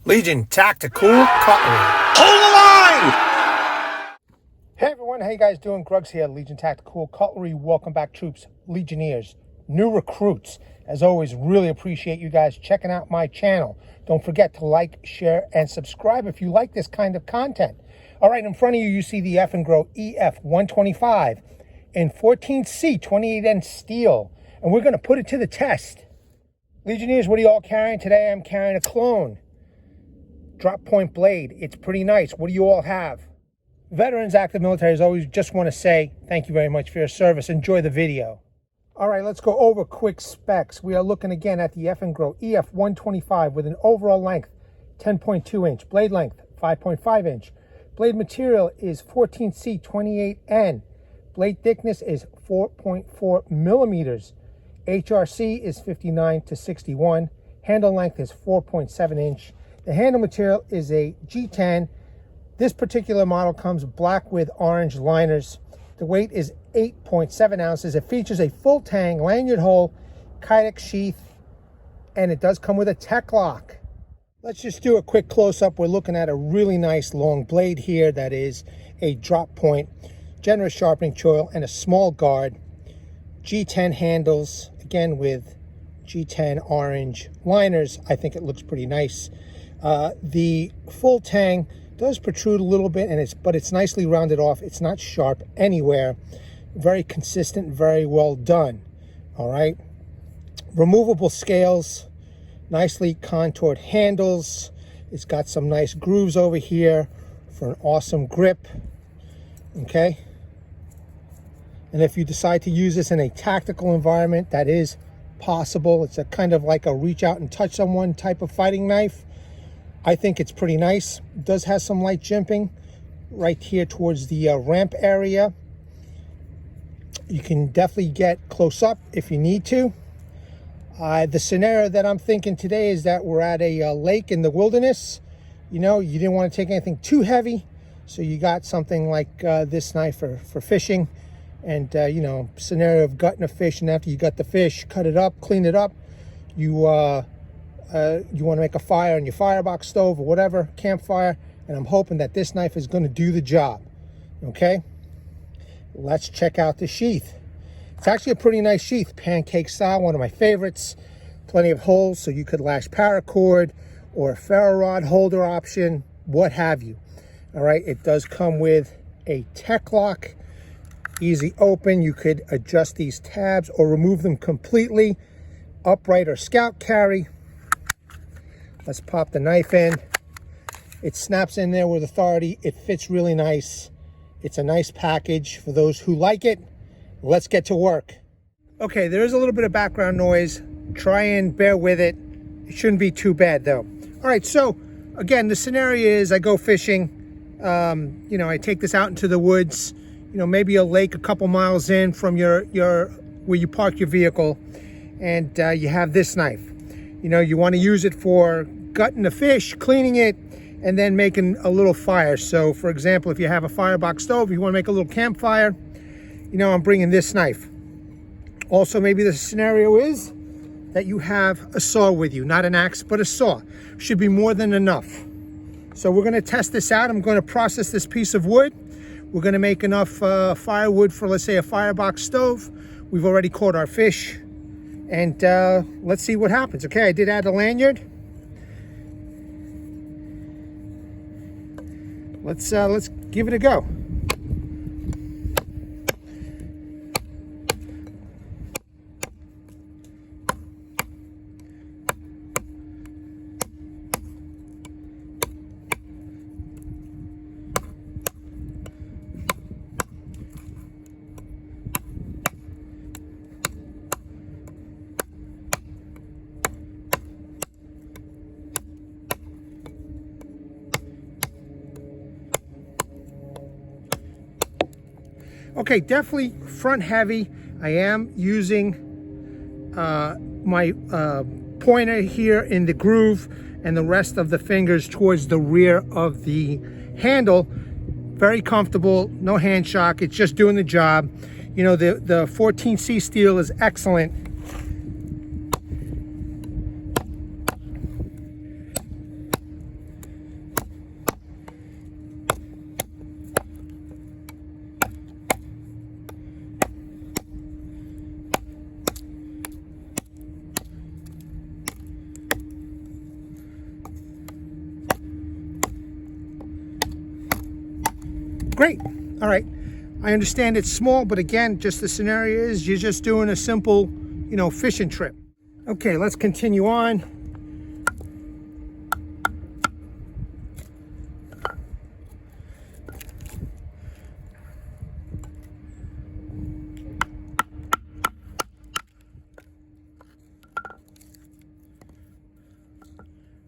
Legion Tactical Cutlery. Hold the line! Hey everyone, how you guys doing? Grugs here, Legion Tactical Cutlery. Welcome back, troops, Legionnaires, new recruits. As always, really appreciate you guys checking out my channel. Don't forget to like, share, and subscribe if you like this kind of content. All right, in front of you, you see the Eafengrow EF-125 in 14C 28N steel, and we're going to put it to the test. Legionnaires, what are you all carrying today? I'm carrying a clone drop point blade. It's pretty nice. What do you all have? Veterans, active military, as always, just want to say thank you very much for your service. Enjoy the video. All right, let's go over quick specs. We are looking again at the Eafengrow EF-125 with an overall length 10.2 inch, blade length 5.5 inch. Blade material is 14C 28N. Blade thickness is 4.4 millimeters. HRC is 59 to 61. Handle length is 4.7 inch. The handle material is a G10. This particular model comes black with orange liners. The weight is 8.7 ounces. It features a full tang lanyard hole, Kydex sheath, and it does come with a tech lock. Let's just do a quick close-up. We're looking at a really nice long blade here that is a drop point, generous sharpening choil, and a small guard. G10 handles, again with G10 orange liners. I think it looks pretty nice. The full tang does protrude a little bit, but it's nicely rounded off. It's not sharp anywhere. Very consistent, very well done. All right. Removable scales, nicely contoured handles. It's got some nice grooves over here for an awesome grip. Okay. And if you decide to use this in a tactical environment, that is possible. It's a kind of like a reach out and touch someone type of fighting knife. I think it's pretty nice. It does have some light jimping right here towards the ramp area. You can definitely get close up if you need to. The scenario that I'm thinking today is that we're at a lake in the wilderness. You know, you didn't want to take anything too heavy, so you got something like this knife for fishing. And, you know, scenario of gutting a fish, and after you gut the fish, cut it up, clean it up, you want to make a fire on your firebox stove or whatever, campfire, and I'm hoping that this knife is going to do the job. Okay, let's check out the sheath. It's actually a pretty nice sheath, pancake style, one of my favorites. Plenty of holes so you could lash paracord or a ferro rod holder option, what have you. All right, it does come with a tech lock, easy open. You could adjust these tabs or remove them completely, upright or scout carry. Let's pop the knife in. It snaps in there with authority. It fits really nice. It's a nice package for those who like it. Let's get to work. Okay, there is a little bit of background noise. Try and bear with it. It shouldn't be too bad though. All right, so again, the scenario is I go fishing. You know, I take this out into the woods, you know, maybe a lake a couple miles in from your where you park your vehicle, and you have this knife. You know, you want to use it for gutting the fish, cleaning it, and then making a little fire. So, for example, if you have a firebox stove, you want to make a little campfire, you know, I'm bringing this knife. Also, maybe the scenario is that you have a saw with you, not an axe, but a saw. Should be more than enough. So we're going to test this out. I'm going to process this piece of wood. We're going to make enough firewood for, let's say, a firebox stove. We've already caught our fish. And let's see what happens. Okay, I did add a lanyard. Let's give it a go. Okay, definitely front heavy. I am using my pointer here in the groove and the rest of the fingers towards the rear of the handle. Very comfortable, no hand shock. It's just doing the job. You know, the 14C steel is excellent. Great. All right. I understand it's small, but again, just the scenario is you're just doing a simple, you know, fishing trip. Okay, let's continue on.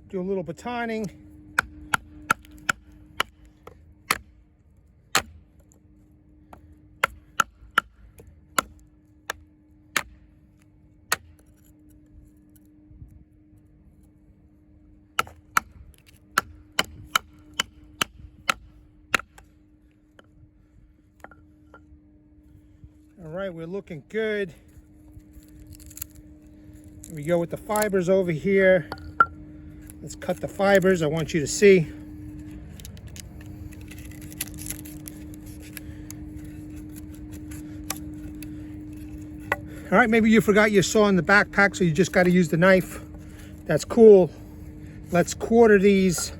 Do a little batoning. All right, we're looking good. Here we go with the fibers over here. Let's cut the fibers. I want you to see. All right, maybe you forgot your saw in the backpack, so you just got to use the knife. That's cool. Let's quarter these.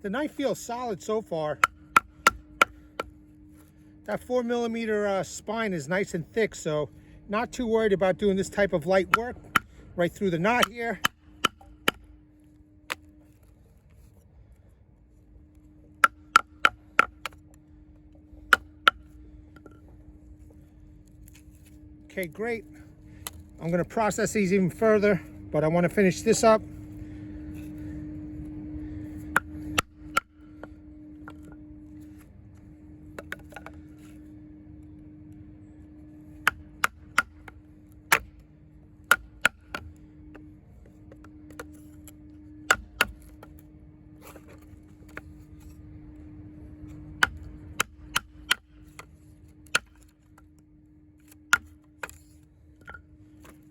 The knife feels solid so far. That 4mm spine is nice and thick, so not too worried about doing this type of light work. Right through the knot here. Okay, great. I'm going to process these even further, but I want to finish this up.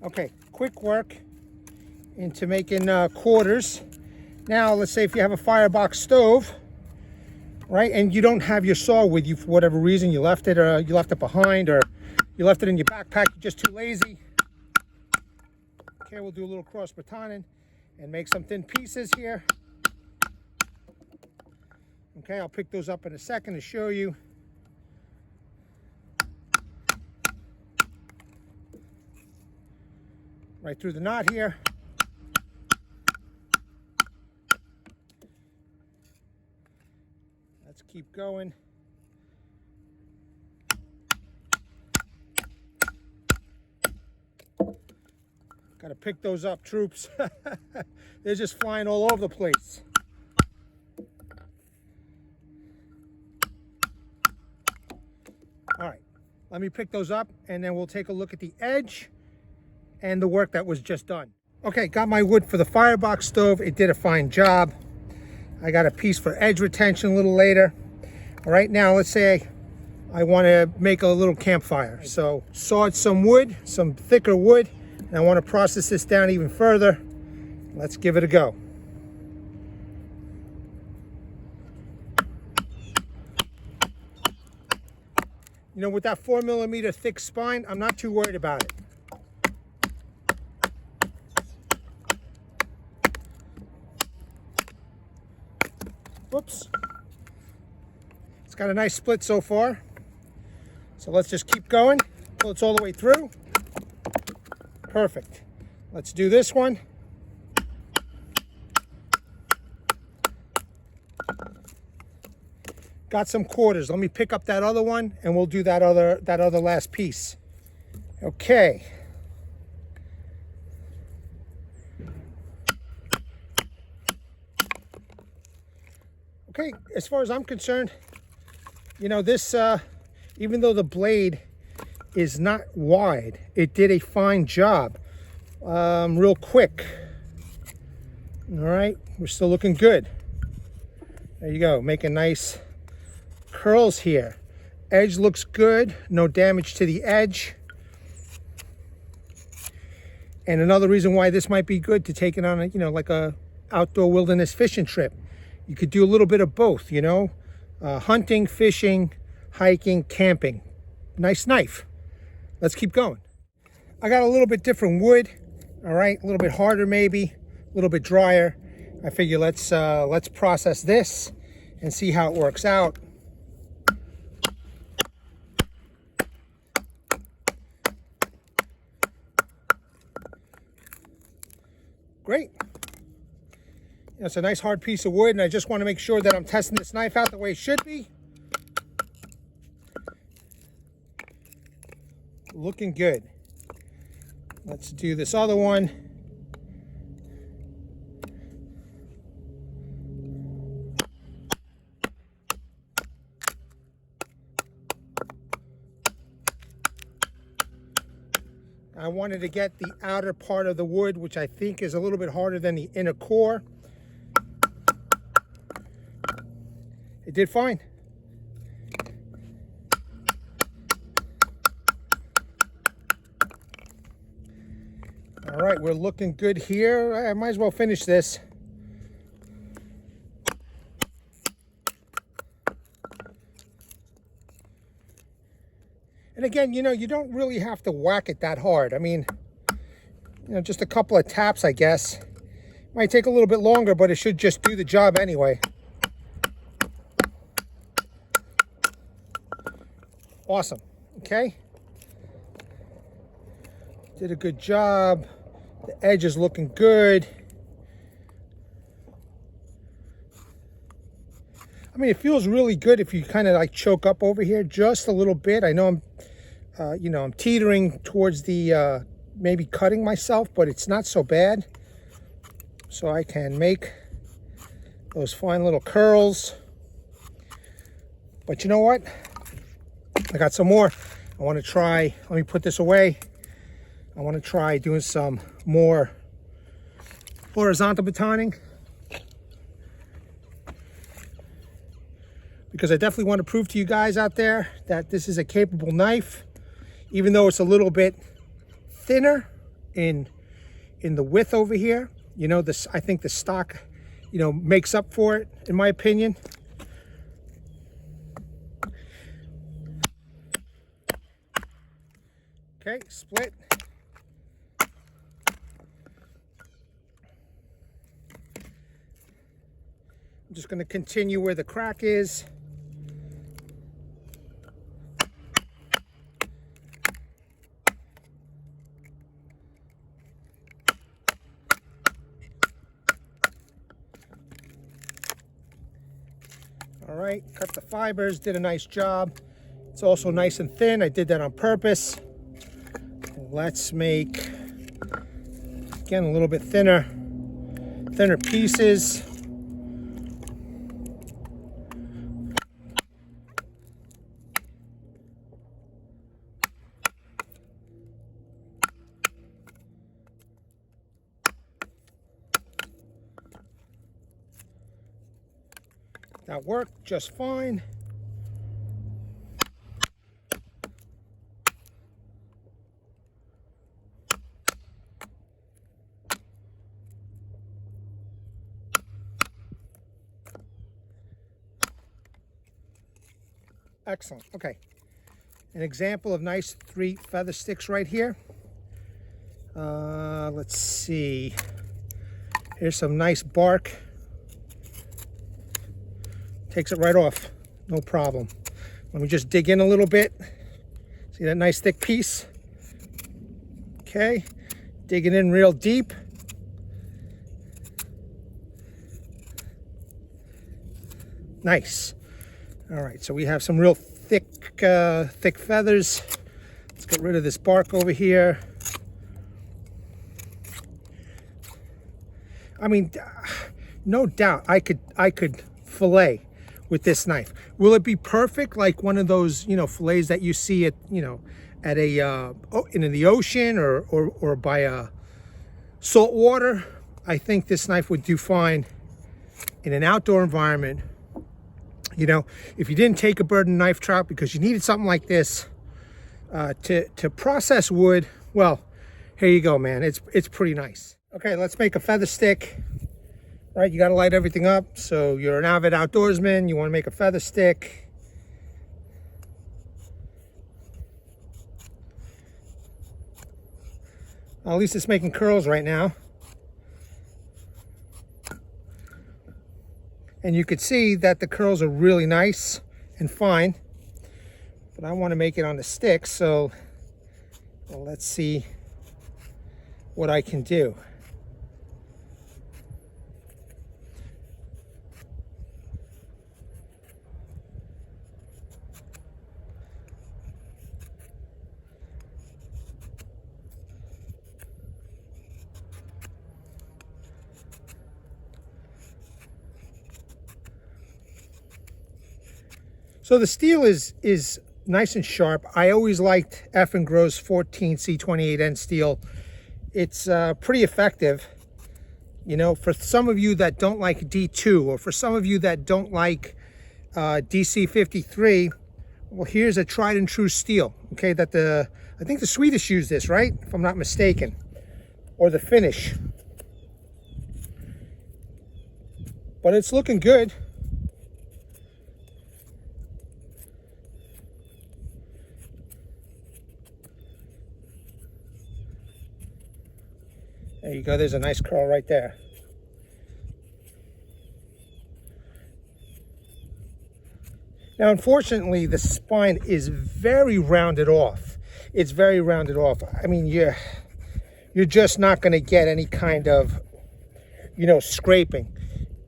Okay, quick work into making quarters. Now, let's say if you have a firebox stove, right, and you don't have your saw with you for whatever reason, you left it, or you left it behind, or you left it in your backpack, you're just too lazy. Okay, we'll do a little cross batoning and make some thin pieces here. Okay, I'll pick those up in a second to show you. Right through the knot here. Let's keep going. Got to pick those up, troops. They're just flying all over the place. All right, let me pick those up and then we'll take a look at the edge and the work that was just done. Okay, got my wood for the firebox stove. It did a fine job. I got a piece for edge retention a little later. All right, now let's say I want to make a little campfire. So sawed some wood, some thicker wood, and I want to process this down even further. Let's give it a go. You know, with that 4mm thick spine, I'm not too worried about it. Whoops. It's got a nice split so far. So let's just keep going until it's all the way through. Perfect. Let's do this one. Got some quarters. Let me pick up that other one and we'll do that other last piece. Okay. Okay, as far as I'm concerned, you know, this, even though the blade is not wide, it did a fine job. Real quick. All right, we're still looking good. There you go, making nice curls here. Edge looks good, no damage to the edge. And another reason why this might be good to take it on a, you know, like a outdoor wilderness fishing trip. You could do a little bit of both, you know, hunting, fishing, hiking, camping. Nice knife. let's keep going. I got a little bit different wood, all right, a little bit harder maybe, a little bit drier. I figure let's process this and see how it works out. Great. It's a nice hard piece of wood, and I just want to make sure that I'm testing this knife out the way it should be. Looking good. Let's do this other one. I wanted to get the outer part of the wood, which I think is a little bit harder than the inner core. It did fine. All right, we're looking good here. I might as well finish this. And again, you don't really have to whack it that hard. I mean, just a couple of taps, I guess. Might take a little bit longer, but it should just do the job anyway. Awesome. Okay. Did a good job. The edge is looking good. I mean, it feels really good if you kind of like choke up over here just a little bit. I know I'm teetering towards the maybe cutting myself, but it's not so bad. So I can make those fine little curls. But you know what? I got some more. I want to try, let me put this away. I want to try doing some more horizontal batoning, because I definitely want to prove to you guys out there that this is a capable knife, even though it's a little bit thinner in the width over here. This, I think the stock, makes up for it, in my opinion. Okay, split. I'm just going to continue where the crack is. All right, cut the fibers, did a nice job. It's also nice and thin. I did that on purpose. Let's make, again, a little bit thinner pieces. That worked just fine. Excellent. Okay. An example of nice 3 feather sticks right here. Let's see. Here's some nice bark. Takes it right off. No problem. Let me just dig in a little bit. See that nice thick piece? Okay. Digging in real deep. Nice. All right, so we have some real thick feathers. Let's get rid of this bark over here. I mean, no doubt I could fillet with this knife. Will it be perfect like one of those, fillets that you see at, at a in the ocean or by a salt water? I think this knife would do fine in an outdoor environment. If you didn't take a bird and knife trout because you needed something like this to process wood, well, here you go, man. It's pretty nice. Okay, let's make a feather stick. Right, you got to light everything up. So you're an avid outdoorsman. You want to make a feather stick. At least it's making curls right now. And you could see that the curls are really nice and fine. But I want to make it on the stick, so well, let's see what I can do. So the steel is nice and sharp. I always liked Eafengrow's 14C28N steel. It's pretty effective. You know, for some of you that don't like D2, or for some of you that don't like DC53, well, here's a tried and true steel. Okay, that I think the Swedish use this, right? If I'm not mistaken, or the Finnish. But it's looking good. There you go, there's a nice curl right there. Now, unfortunately, the spine is very rounded off. It's very rounded off. I mean, you're just not going to get any kind of, you know, scraping.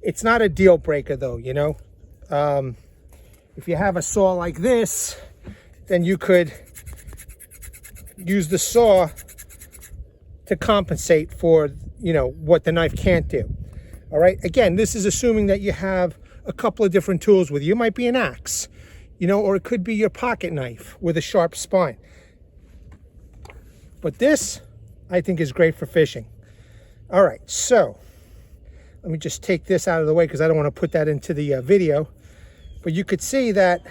It's not a deal breaker though, you know. If you have a saw like this, then you could use the saw to compensate for, you know, what the knife can't do. All right, again, this is assuming that you have a couple of different tools with you. It might be an axe, you know, or it could be your pocket knife with a sharp spine. But this, I think, is great for fishing. All right, so let me just take this out of the way because I don't want to put that into the video. But you could see that,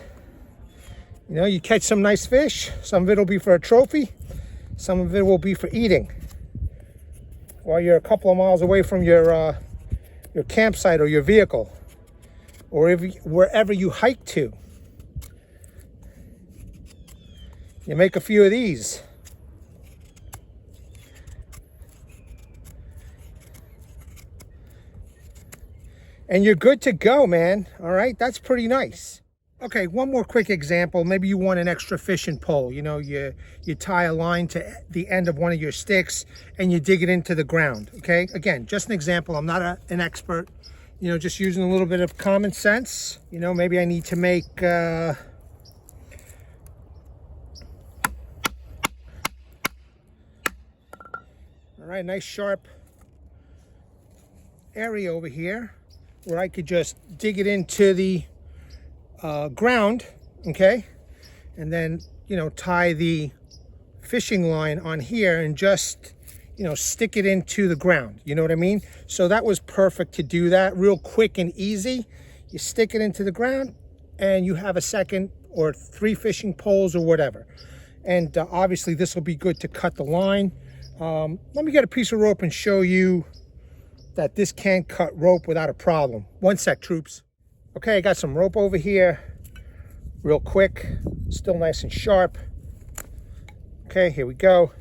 you know, you catch some nice fish. Some of it will be for a trophy. Some of it will be for eating, while you're a couple of miles away from your campsite or your vehicle, or wherever you hike to. You make a few of these. And you're good to go, man. All right, that's pretty nice. Okay, one more quick example. Maybe you want an extra fishing pole. You know, you tie a line to the end of one of your sticks and you dig it into the ground, okay? Again, just an example. I'm not an expert. You know, just using a little bit of common sense. You know, maybe I need to make... all right, nice sharp area over here where I could just dig it into the ground, okay, and then, you know, tie the fishing line on here and just, you know, stick it into the ground. You know what I mean? So that was perfect to do that real quick and easy. You stick it into the ground and you have a second or 3 fishing poles or whatever. And obviously this will be good to cut the line. Let me get a piece of rope and show you that this can cut rope without a problem. One sec, troops. Okay, I got some rope over here, real quick, still nice and sharp. Okay, here we go.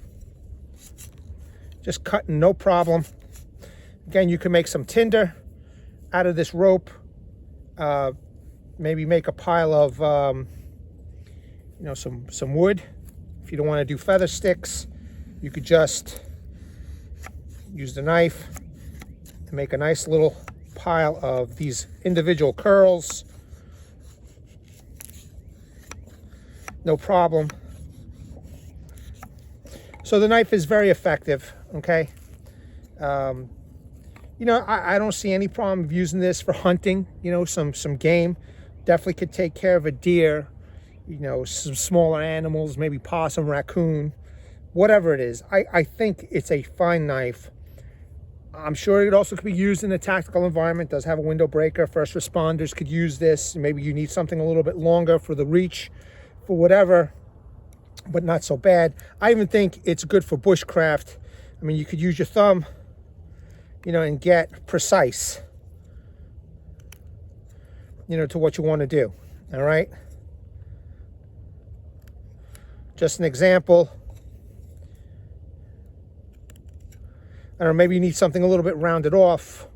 Just cutting, no problem. Again, you can make some tinder out of this rope. Maybe make a pile of, you know, some wood. If you don't want to do feather sticks, you could just use the knife to make a nice little pile of these individual curls. No problem. So the knife is very effective, okay? You know, I don't see any problem of using this for hunting, you know, some game. Definitely could take care of a deer, you know, some smaller animals, maybe possum, raccoon, whatever it is. I think it's a fine knife. I'm sure it also could be used in a tactical environment. It does have a window breaker. First responders could use this. Maybe you need something a little bit longer for the reach, for whatever, but not so bad. I even think it's good for bushcraft. I mean, you could use your thumb, you know, and get precise, you know, to what you want to do. All right. Just an example. I don't know, maybe you need something a little bit rounded off,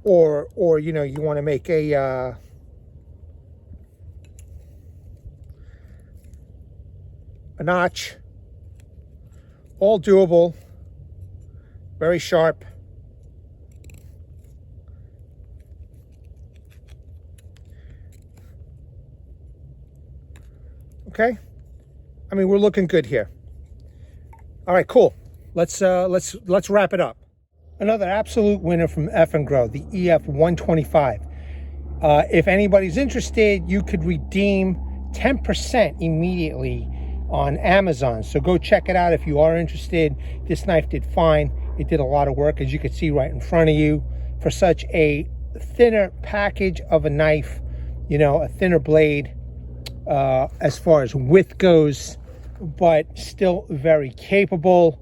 or you know, you want to make a notch. All doable, very sharp. Okay, I mean, we're looking good here. All right, cool. Let's wrap it up. Another absolute winner from Eafengrow, the EF-125. If anybody's interested, you could redeem 10% immediately on Amazon. So go check it out if you are interested. This knife did fine. It did a lot of work, as you can see right in front of you. For such a thinner package of a knife, you know, a thinner blade as far as width goes, but still very capable.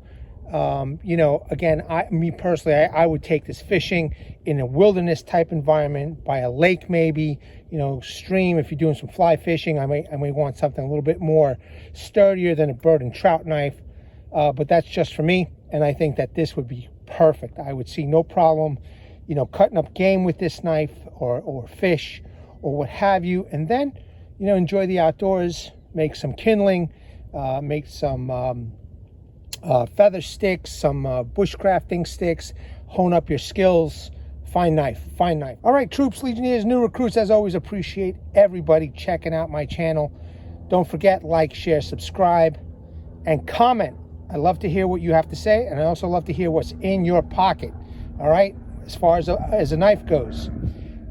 You know, again, me personally, I would take this fishing in a wilderness type environment, by a lake maybe, you know, stream. If you're doing some fly fishing, I may want something a little bit more sturdier than a bird and trout knife. But that's just for me, and I think that this would be perfect. I would see no problem, you know, cutting up game with this knife, or fish, or what have you, and then, you know, enjoy the outdoors, make some kindling, make some feather sticks, some bushcrafting sticks, hone up your skills. Fine knife, fine knife. All right, troops, Legionnaires, new recruits, as always, appreciate everybody checking out my channel. Don't forget, like, share, subscribe, and comment. I love to hear what you have to say, and I also love to hear what's in your pocket. All right, as far as a knife goes,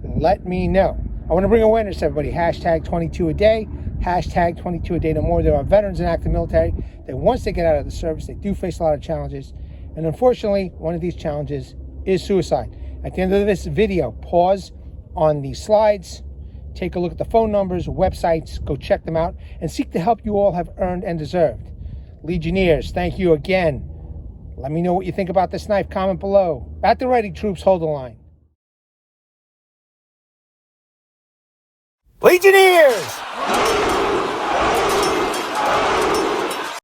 let me know. I want to bring awareness to everybody. Hashtag 22 a day. Hashtag 22 a day no more. There are veterans in active military that once they get out of the service, they do face a lot of challenges. And unfortunately, one of these challenges is suicide. At the end of this video, pause on the slides, take a look at the phone numbers, websites, go check them out, and seek the help you all have earned and deserved. Legionnaires, thank you again. Let me know what you think about this knife. Comment below. At the ready, troops, hold the line. Legionnaires!